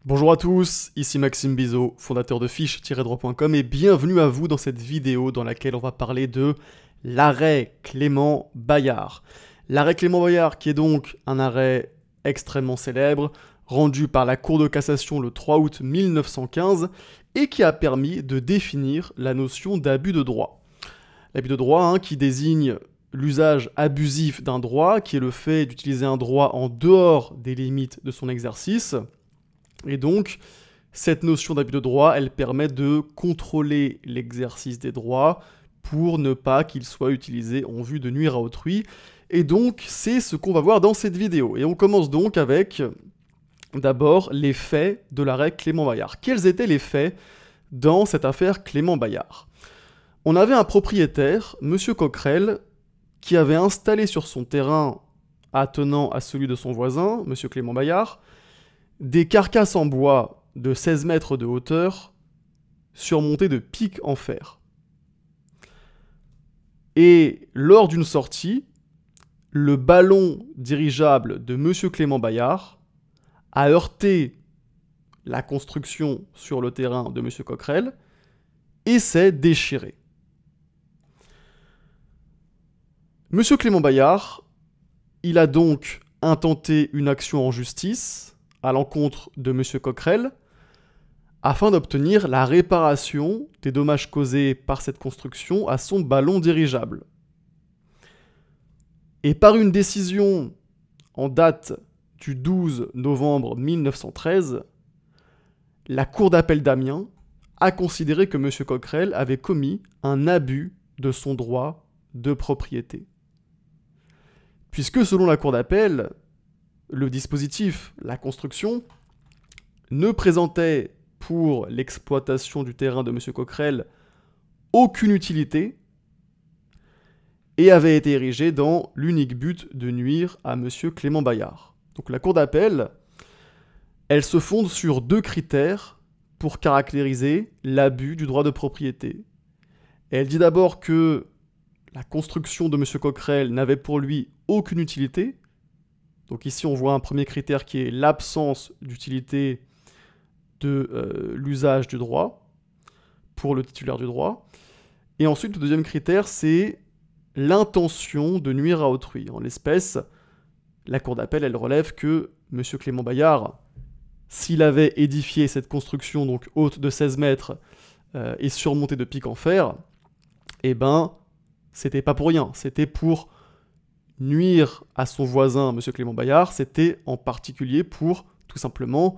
Bonjour à tous, ici Maxime Bizot, fondateur de fiche-droit.com et bienvenue à vous dans cette vidéo dans laquelle on va parler de l'arrêt Clément Bayard. L'arrêt Clément Bayard qui est donc un arrêt extrêmement célèbre, rendu par la Cour de cassation le 3 août 1915 et qui a permis de définir la notion d'abus de droit. L'abus de droit qui désigne l'usage abusif d'un droit, qui est le fait d'utiliser un droit en dehors des limites de son exercice. Et donc, cette notion d'abus de droit, elle permet de contrôler l'exercice des droits pour ne pas qu'il soit utilisé en vue de nuire à autrui. Et donc, c'est ce qu'on va voir dans cette vidéo. Et on commence donc avec, d'abord, les faits de l'arrêt Clément Bayard. Quels étaient les faits dans cette affaire Clément Bayard? On avait un propriétaire, M. Coquerel, qui avait installé sur son terrain, attenant à celui de son voisin, M. Clément Bayard, des carcasses en bois de 16 mètres de hauteur, surmontées de pics en fer. Et lors d'une sortie, le ballon dirigeable de M. Clément Bayard a heurté la construction sur le terrain de M. Coquerel et s'est déchiré. M. Clément Bayard, il a donc intenté une action en justice à l'encontre de M. Coquerel, afin d'obtenir la réparation des dommages causés par cette construction à son ballon dirigeable. Et par une décision en date du 12 novembre 1913, la Cour d'appel d'Amiens a considéré que M. Coquerel avait commis un abus de son droit de propriété. Puisque selon la Cour d'appel, le dispositif, la construction, ne présentait pour l'exploitation du terrain de M. Coquerel aucune utilité et avait été érigé dans l'unique but de nuire à M. Clément Bayard. Donc la Cour d'appel, elle se fonde sur deux critères pour caractériser l'abus du droit de propriété. Elle dit d'abord que la construction de M. Coquerel n'avait pour lui aucune utilité. Donc ici, on voit un premier critère qui est l'absence d'utilité de l'usage du droit pour le titulaire du droit. Et ensuite, le deuxième critère, c'est l'intention de nuire à autrui. En l'espèce, la Cour d'appel, elle relève que M. Clément Bayard, s'il avait édifié cette construction donc haute de 16 mètres et surmontée de pics en fer, eh ben, c'était pas pour rien, c'était pour nuire à son voisin, M. Clément Bayard, c'était en particulier pour, tout simplement,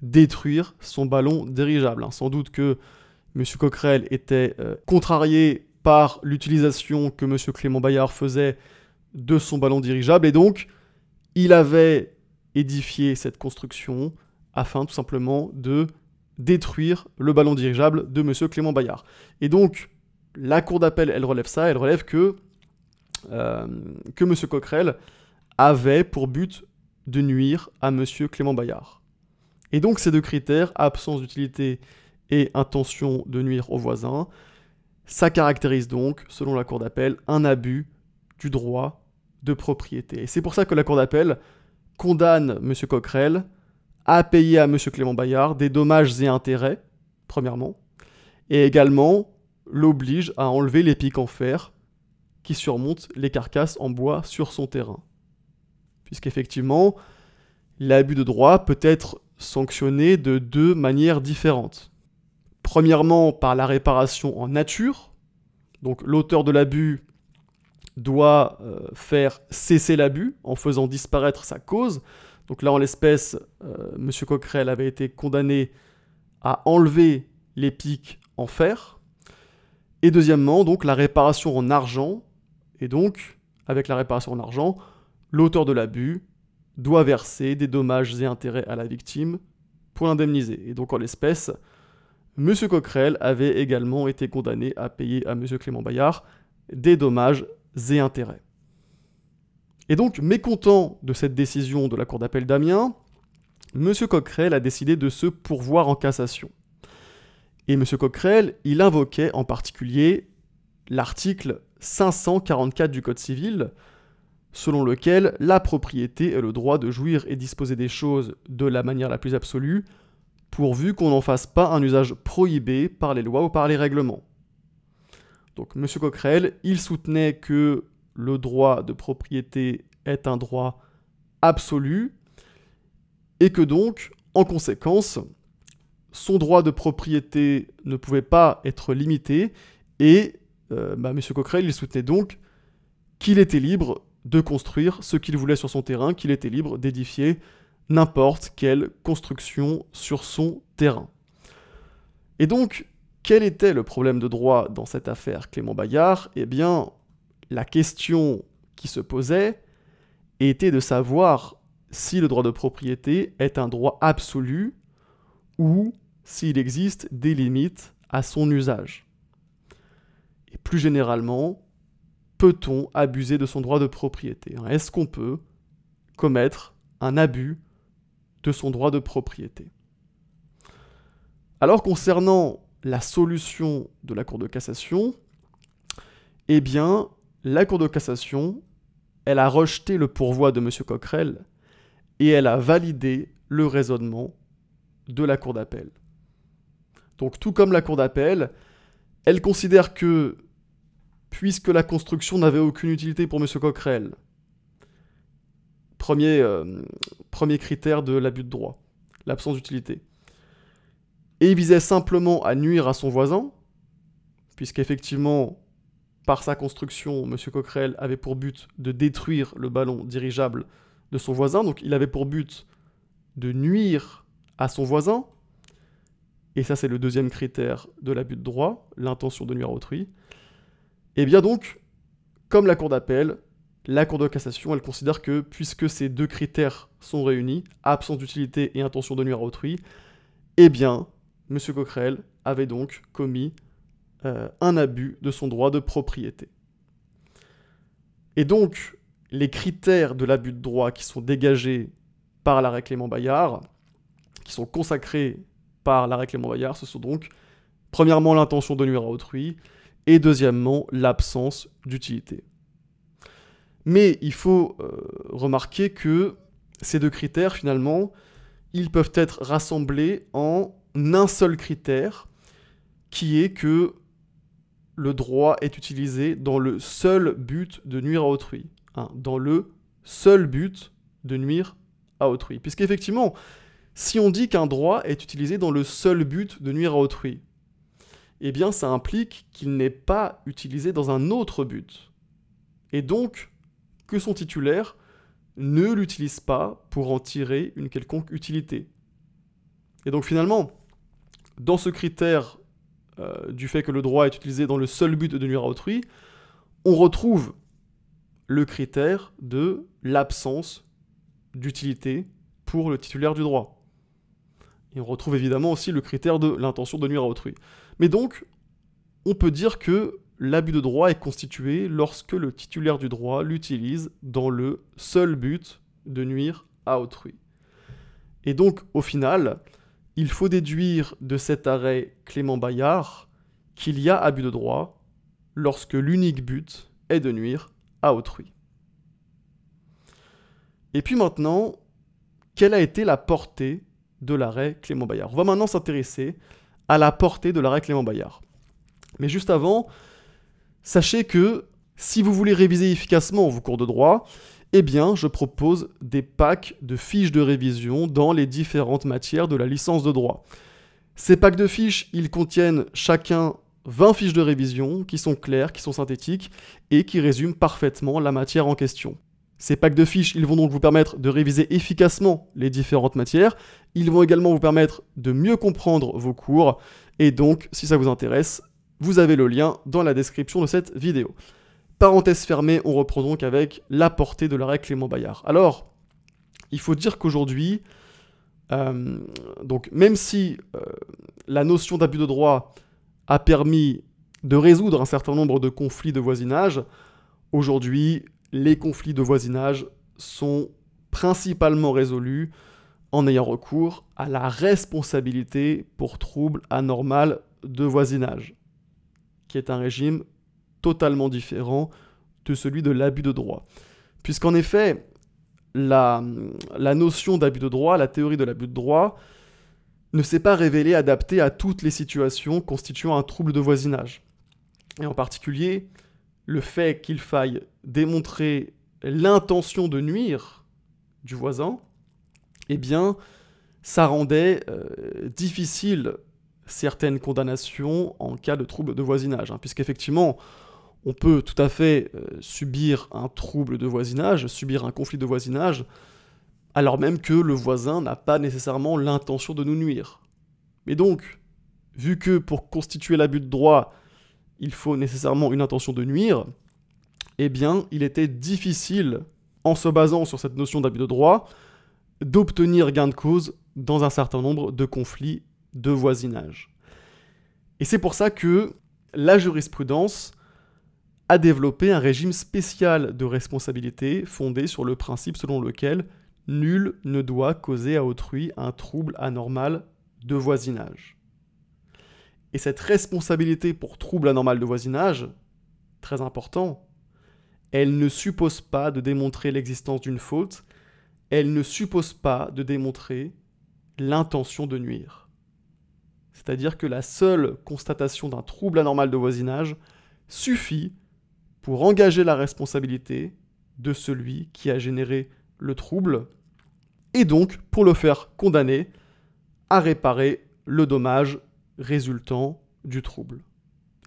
détruire son ballon dirigeable. Sans doute que M. Coquerel était contrarié par l'utilisation que M. Clément Bayard faisait de son ballon dirigeable, et donc, il avait édifié cette construction afin, tout simplement, de détruire le ballon dirigeable de M. Clément Bayard. Et donc, la Cour d'appel, elle relève ça, elle relève que M. Coquerel avait pour but de nuire à M. Clément Bayard. Et donc ces deux critères, absence d'utilité et intention de nuire au voisin, ça caractérise donc, selon la Cour d'appel, un abus du droit de propriété. Et c'est pour ça que la Cour d'appel condamne M. Coquerel à payer à M. Clément Bayard des dommages et intérêts, premièrement, et également l'oblige à enlever les pics en fer qui surmontent les carcasses en bois sur son terrain. Puisqu'effectivement, l'abus de droit peut être sanctionné de deux manières différentes. Premièrement, par la réparation en nature. Donc l'auteur de l'abus doit faire cesser l'abus en faisant disparaître sa cause. Donc là, en l'espèce, M. Coquerel avait été condamné à enlever les pics en fer. Et deuxièmement, donc la réparation en argent. Et donc, avec la réparation en argent, l'auteur de l'abus doit verser des dommages et intérêts à la victime pour l'indemniser. Et donc, en l'espèce, M. Coquerel avait également été condamné à payer à M. Clément Bayard des dommages et intérêts. Et donc, mécontent de cette décision de la Cour d'appel d'Amiens, M. Coquerel a décidé de se pourvoir en cassation. Et M. Coquerel, il invoquait en particulier l'article 544 du Code civil, selon lequel la propriété est le droit de jouir et disposer des choses de la manière la plus absolue, pourvu qu'on n'en fasse pas un usage prohibé par les lois ou par les règlements. Donc M. Coquerel, il soutenait que le droit de propriété est un droit absolu et que donc, en conséquence, son droit de propriété ne pouvait pas être limité et M. Coquerel, il soutenait donc qu'il était libre de construire ce qu'il voulait sur son terrain, qu'il était libre d'édifier n'importe quelle construction sur son terrain. Et donc, quel était le problème de droit dans cette affaire Clément Bayard ? Eh bien, la question qui se posait était de savoir si le droit de propriété est un droit absolu ou s'il existe des limites à son usage. Et plus généralement, peut-on abuser de son droit de propriété ? Est-ce qu'on peut commettre un abus de son droit de propriété ? Alors, concernant la solution de la Cour de cassation, eh bien, la Cour de cassation, elle a rejeté le pourvoi de M. Coquerel et elle a validé le raisonnement de la Cour d'appel. Donc, tout comme la Cour d'appel, elle considère que, puisque la construction n'avait aucune utilité pour M. Coquerel, premier critère de l'abus de droit, l'absence d'utilité, et il visait simplement à nuire à son voisin, puisqu'effectivement, par sa construction, M. Coquerel avait pour but de détruire le ballon dirigeable de son voisin, donc il avait pour but de nuire à son voisin, et ça c'est le deuxième critère de l'abus de droit, l'intention de nuire à autrui. Et bien donc, comme la Cour d'appel, la Cour de cassation, elle considère que, puisque ces deux critères sont réunis, absence d'utilité et intention de nuire à autrui, eh bien, M. Coquerel avait donc commis un abus de son droit de propriété. Et donc, les critères de l'abus de droit qui sont dégagés par l'arrêt Clément Bayard, qui sont consacrés par l'arrêt Clément Bayard, ce sont donc, premièrement, l'intention de nuire à autrui, et deuxièmement, l'absence d'utilité. Mais il faut remarquer que ces deux critères, finalement, ils peuvent être rassemblés en un seul critère, qui est que le droit est utilisé dans le seul but de nuire à autrui. Dans le seul but de nuire à autrui. Puisqu'effectivement, si on dit qu'un droit est utilisé dans le seul but de nuire à autrui, eh bien ça implique qu'il n'est pas utilisé dans un autre but. Et donc, que son titulaire ne l'utilise pas pour en tirer une quelconque utilité. Et donc finalement, dans ce critère du fait que le droit est utilisé dans le seul but de nuire à autrui, on retrouve le critère de l'absence d'utilité pour le titulaire du droit. Et on retrouve évidemment aussi le critère de l'intention de nuire à autrui. Mais donc, on peut dire que l'abus de droit est constitué lorsque le titulaire du droit l'utilise dans le seul but de nuire à autrui. Et donc, au final, il faut déduire de cet arrêt Clément Bayard qu'il y a abus de droit lorsque l'unique but est de nuire à autrui. Et puis maintenant, quelle a été la portée de l'arrêt Clément Bayard ? On va maintenant s'intéresser à la portée de l'arrêt Clément Bayard. Mais juste avant, sachez que si vous voulez réviser efficacement vos cours de droit, eh bien, je propose des packs de fiches de révision dans les différentes matières de la licence de droit. Ces packs de fiches, ils contiennent chacun 20 fiches de révision qui sont claires, qui sont synthétiques et qui résument parfaitement la matière en question. Ces packs de fiches, ils vont donc vous permettre de réviser efficacement les différentes matières. Ils vont également vous permettre de mieux comprendre vos cours. Et donc, si ça vous intéresse, vous avez le lien dans la description de cette vidéo. Parenthèse fermée, on reprend donc avec la portée de l'arrêt Clément Bayard. Alors, il faut dire qu'aujourd'hui, donc même si la notion d'abus de droit a permis de résoudre un certain nombre de conflits de voisinage, aujourd'hui, les conflits de voisinage sont principalement résolus en ayant recours à la responsabilité pour trouble anormal de voisinage, qui est un régime totalement différent de celui de l'abus de droit. Puisqu'en effet, la notion d'abus de droit, la théorie de l'abus de droit, ne s'est pas révélé adapté à toutes les situations constituant un trouble de voisinage. Et en particulier, le fait qu'il faille démontrer l'intention de nuire du voisin, eh bien, ça rendait difficile certaines condamnations en cas de trouble de voisinage, puisqu'effectivement, on peut tout à fait subir un trouble de voisinage, subir un conflit de voisinage, alors même que le voisin n'a pas nécessairement l'intention de nous nuire. Mais donc, vu que pour constituer l'abus de droit, il faut nécessairement une intention de nuire, eh bien, il était difficile, en se basant sur cette notion d'abus de droit, d'obtenir gain de cause dans un certain nombre de conflits de voisinage. Et c'est pour ça que la jurisprudence a développé un régime spécial de responsabilité fondé sur le principe selon lequel nul ne doit causer à autrui un trouble anormal de voisinage. Et cette responsabilité pour trouble anormal de voisinage, très important, elle ne suppose pas de démontrer l'existence d'une faute, elle ne suppose pas de démontrer l'intention de nuire. C'est-à-dire que la seule constatation d'un trouble anormal de voisinage suffit pour engager la responsabilité de celui qui a généré le trouble, et donc pour le faire condamner à réparer le dommage résultant du trouble.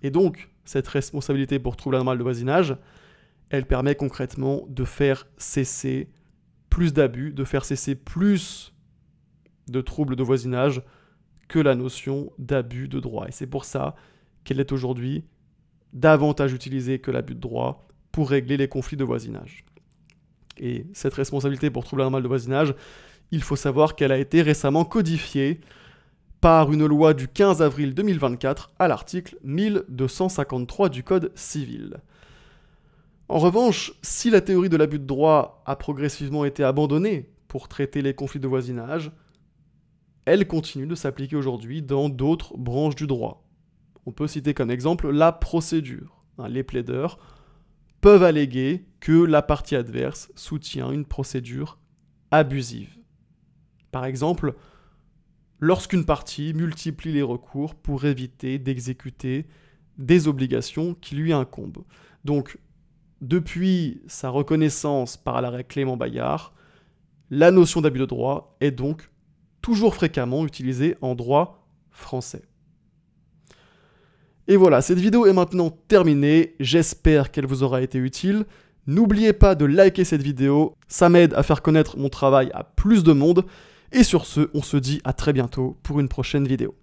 Et donc, cette responsabilité pour trouble anormal de voisinage, elle permet concrètement de faire cesser plus d'abus, de faire cesser plus de troubles de voisinage que la notion d'abus de droit. Et c'est pour ça qu'elle est aujourd'hui davantage utilisée que l'abus de droit pour régler les conflits de voisinage. Et cette responsabilité pour trouble anormal de voisinage, il faut savoir qu'elle a été récemment codifiée par une loi du 15 avril 2024 à l'article 1253 du Code civil. En revanche, si la théorie de l'abus de droit a progressivement été abandonnée pour traiter les conflits de voisinage, elle continue de s'appliquer aujourd'hui dans d'autres branches du droit. On peut citer comme exemple la procédure. Les plaideurs peuvent alléguer que la partie adverse soutient une procédure abusive. Par exemple, lorsqu'une partie multiplie les recours pour éviter d'exécuter des obligations qui lui incombent. Donc, depuis sa reconnaissance par l'arrêt Clément Bayard, la notion d'abus de droit est donc toujours fréquemment utilisée en droit français. Et voilà, cette vidéo est maintenant terminée, j'espère qu'elle vous aura été utile. N'oubliez pas de liker cette vidéo, ça m'aide à faire connaître mon travail à plus de monde. Et sur ce, on se dit à très bientôt pour une prochaine vidéo.